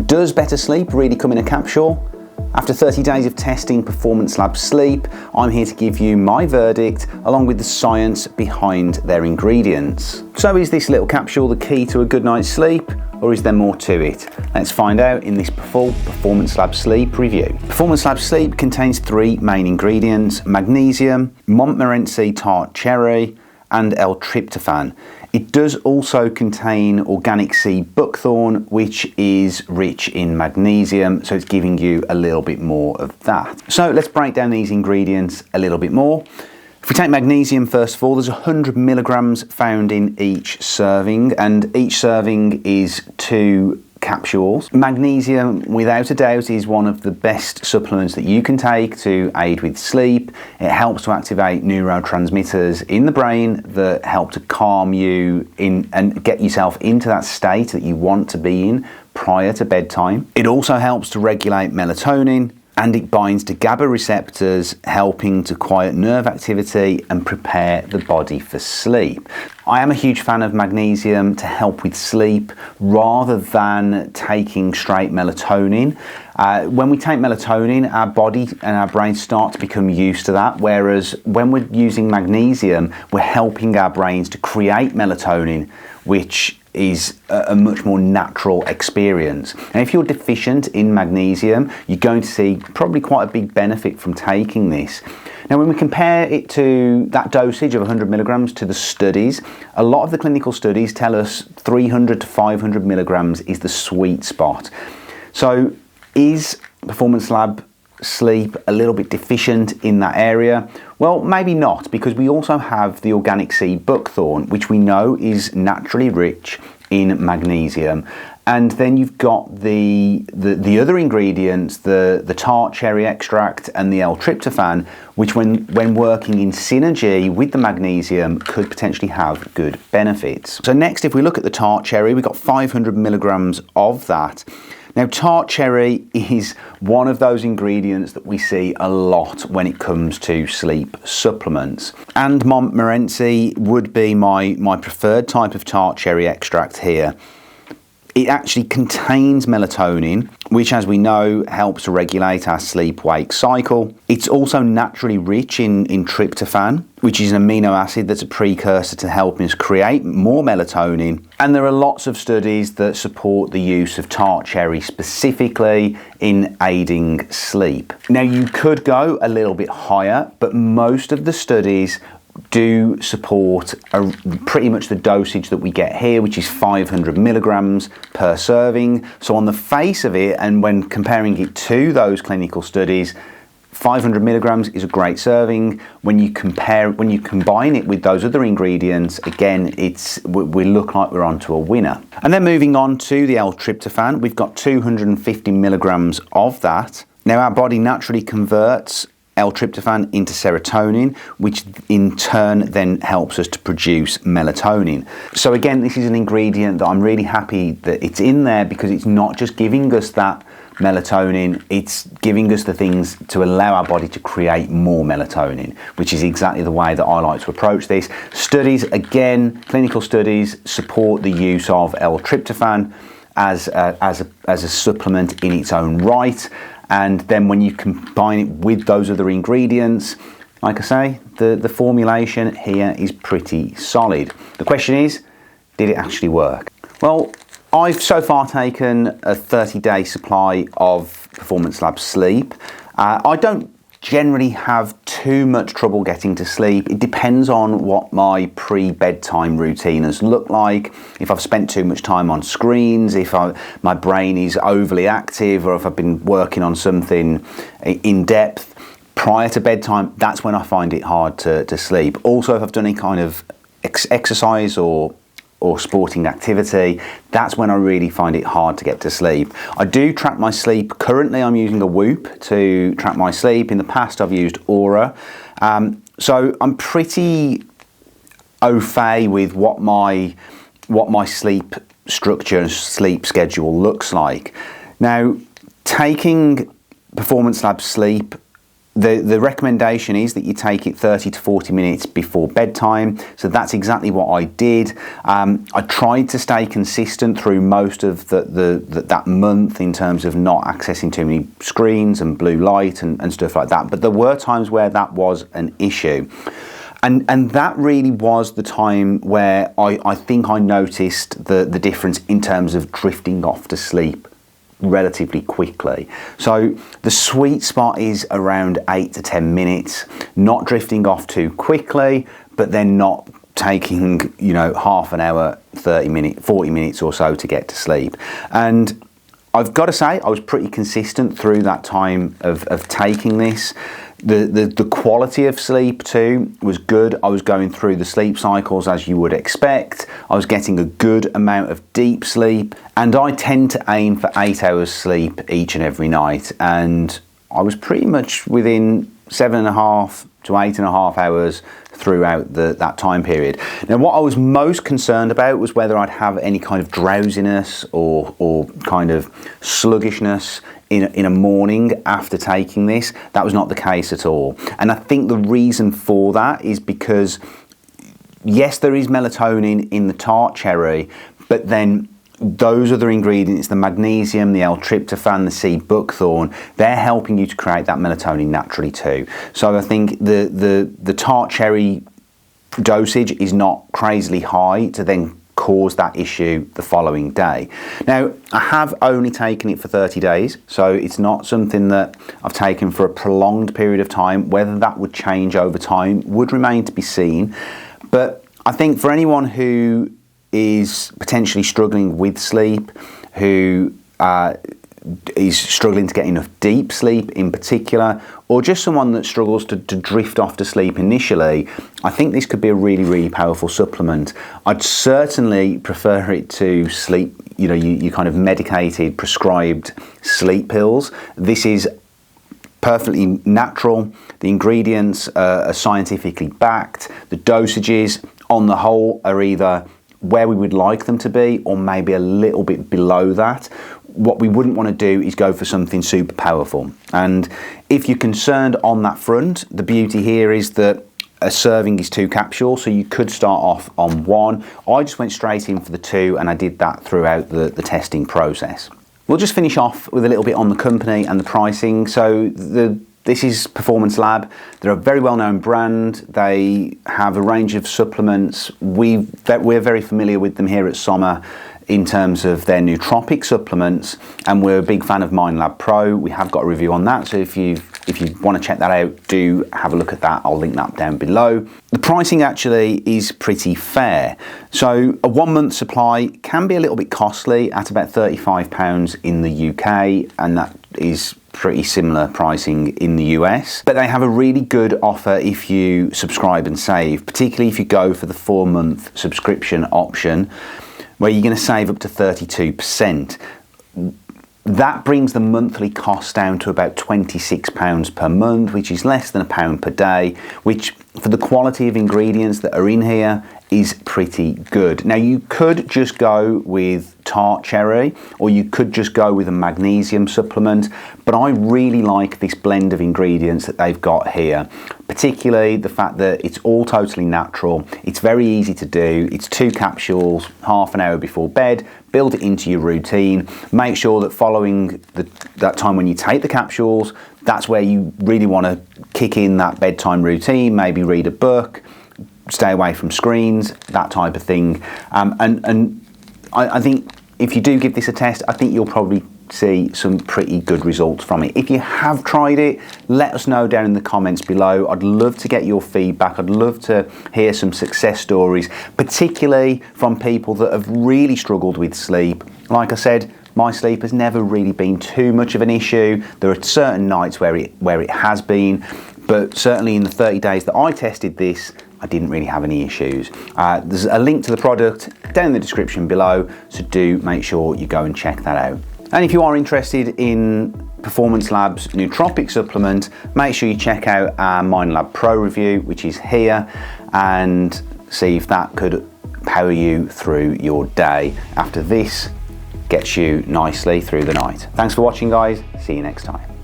Does better sleep really come in a capsule? After 30 days of testing Performance Lab Sleep, I'm here to give you my verdict along with the science behind their ingredients. So is this little capsule the key to a good night's sleep, or is there more to it? Let's find out in this full Performance Lab Sleep review. Performance Lab Sleep contains 3 main ingredients: magnesium, Montmorency Tart Cherry, and L-Tryptophan. It does also contain organic sea buckthorn, which is rich in magnesium, so it's giving you a little bit more of that. So let's break down these ingredients a little bit more. If we take magnesium first of all, there's 100 milligrams found in each serving, and each serving is 2 capsules. Magnesium, without a doubt, is one of the best supplements that you can take to aid with sleep. It helps to activate neurotransmitters in the brain that help to calm you in and get yourself into that state that you want to be in prior to bedtime. It also helps to regulate melatonin, and it binds to GABA receptors, helping to quiet nerve activity and prepare the body for sleep. I am a huge fan of magnesium to help with sleep rather than taking straight melatonin. When we take melatonin, our body and our brain start to become used to that, whereas when we're using magnesium, we're helping our brains to create melatonin, which is a much more natural experience. And if you're deficient in magnesium, you're going to see probably quite a big benefit from taking this. Now, when we compare it to that dosage of 100 milligrams to the studies, a lot of the clinical studies tell us 300 to 500 milligrams is the sweet spot. So is Performance Lab Sleep a little bit deficient in that area? Well, maybe not, because we also have the organic sea buckthorn, which we know is naturally rich in magnesium. And then you've got the other ingredients, the tart cherry extract and the L-Tryptophan, which when working in synergy with the magnesium could potentially have good benefits. So next, if we look at the tart cherry, we've got 500 milligrams of that. Now, tart cherry is one of those ingredients that we see a lot when it comes to sleep supplements. And Montmorency would be my preferred type of tart cherry extract here. It actually contains melatonin, which, as we know, helps to regulate our sleep-wake cycle. It's also naturally rich in tryptophan, which is an amino acid that's a precursor to helping us create more melatonin. And there are lots of studies that support the use of tart cherry specifically in aiding sleep. Now, you could go a little bit higher, but most of the studies do support pretty much the dosage that we get here, which is 500 milligrams per serving. So on the face of it, and when comparing it to those clinical studies, 500 milligrams is a great serving. When you combine it with those other ingredients, again, we look like we're onto a winner. And then moving on to the L-Tryptophan, we've got 250 milligrams of that. Now, our body naturally converts L-Tryptophan into serotonin, which in turn then helps us to produce melatonin. So again, this is an ingredient that I'm really happy that it's in there, because it's not just giving us that melatonin, it's giving us the things to allow our body to create more melatonin, which is exactly the way that I like to approach this. Studies, again, clinical studies support the use of L-Tryptophan as a supplement in its own right. And then when you combine it with those other ingredients, like I say, the formulation here is pretty solid. The question is, did it actually work? Well, I've so far taken a 30-day supply of Performance Lab Sleep. I don't generally have too much trouble getting to sleep. It depends on what my pre-bedtime routine has looked like. If I've spent too much time on screens, if my brain is overly active, or if I've been working on something in depth prior to bedtime, that's when I find it hard to sleep. Also, if I've done any kind of exercise or sporting activity, that's when I really find it hard to get to sleep. I do track my sleep. Currently, I'm using a Whoop to track my sleep. In the past, I've used Aura. So I'm pretty au fait with what my sleep structure and sleep schedule looks like. Now, taking Performance Lab Sleep The recommendation is that you take it 30 to 40 minutes before bedtime. So that's exactly what I did. I tried to stay consistent through most of that month in terms of not accessing too many screens and blue light and stuff like that. But there were times where that was an issue. And that really was the time where I think I noticed the difference in terms of drifting off to sleep relatively quickly. So the sweet spot is around 8 to 10 minutes, not drifting off too quickly, but then not taking, you know, half an hour, 30 minutes, 40 minutes or so to get to sleep. And I've got to say, I was pretty consistent through that time of taking this. The quality of sleep too was good. I was going through the sleep cycles as you would expect. I was getting a good amount of deep sleep, and I tend to aim for 8 hours sleep each and every night, and I was pretty much within 7.5 to 8.5 hours throughout that time period. Now, what I was most concerned about was whether I'd have any kind of drowsiness or kind of sluggishness in a morning after taking this. That was not the case at all. And I think the reason for that is because, yes, there is melatonin in the Tart Cherry, but then those other ingredients, the magnesium, the L-Tryptophan, the sea buckthorn, they're helping you to create that melatonin naturally too. So I think the Tart Cherry dosage is not crazily high to then cause that issue the following day. Now, I have only taken it for 30 days, so it's not something that I've taken for a prolonged period of time. Whether that would change over time would remain to be seen. But I think for anyone who is potentially struggling with sleep, who is struggling to get enough deep sleep in particular, or just someone that struggles to drift off to sleep initially, I think this could be a really, really powerful supplement. I'd certainly prefer it to sleep, you kind of medicated, prescribed sleep pills. This is perfectly natural. The ingredients are scientifically backed. The dosages on the whole are either where we would like them to be or maybe a little bit below that. What we wouldn't want to do is go for something super powerful. And if you're concerned on that front, the beauty here is that a serving is 2 capsules, so you could start off on 1. I just went straight in for the 2, and I did that throughout the testing process. We'll just finish off with a little bit on the company and the pricing. So this is Performance Lab. They're a very well-known brand. They have a range of supplements. We're very familiar with them here at SOMA in terms of their nootropic supplements, and we're a big fan of MindLab Pro. We have got a review on that, so if you want to check that out, do have a look at that. I'll link that down below. The pricing actually is pretty fair. So a 1 month supply can be a little bit costly at about £35 in the UK, and that is pretty similar pricing in the US. But they have a really good offer if you subscribe and save, particularly if you go for the 4 month subscription option, where you're going to save up to 32%. That brings the monthly cost down to about £26 per month, which is less than £1 per day, which for the quality of ingredients that are in here is pretty good. Now, you could just go with Tart Cherry, or you could just go with a magnesium supplement, but I really like this blend of ingredients that they've got here, particularly the fact that it's all totally natural. It's very easy to do. It's 2 capsules, half an hour before bed. Build it into your routine. Make sure that following that time when you take the capsules, that's where you really want to kick in that bedtime routine, maybe read a book, stay away from screens, that type of thing. And I think if you do give this a test, I think you'll probably see some pretty good results from it. If you have tried it, let us know down in the comments below. I'd love to get your feedback. I'd love to hear some success stories, particularly from people that have really struggled with sleep. Like I said, my sleep has never really been too much of an issue. There are certain nights where it has been, but certainly in the 30 days that I tested this, I didn't really have any issues. There's a link to the product down in the description below, so do make sure you go and check that out. And if you are interested in Performance Lab's nootropic supplement, make sure you check out our MindLab Pro review, which is here, and see if that could power you through your day after this gets you nicely through the night. Thanks for watching, guys. See you next time.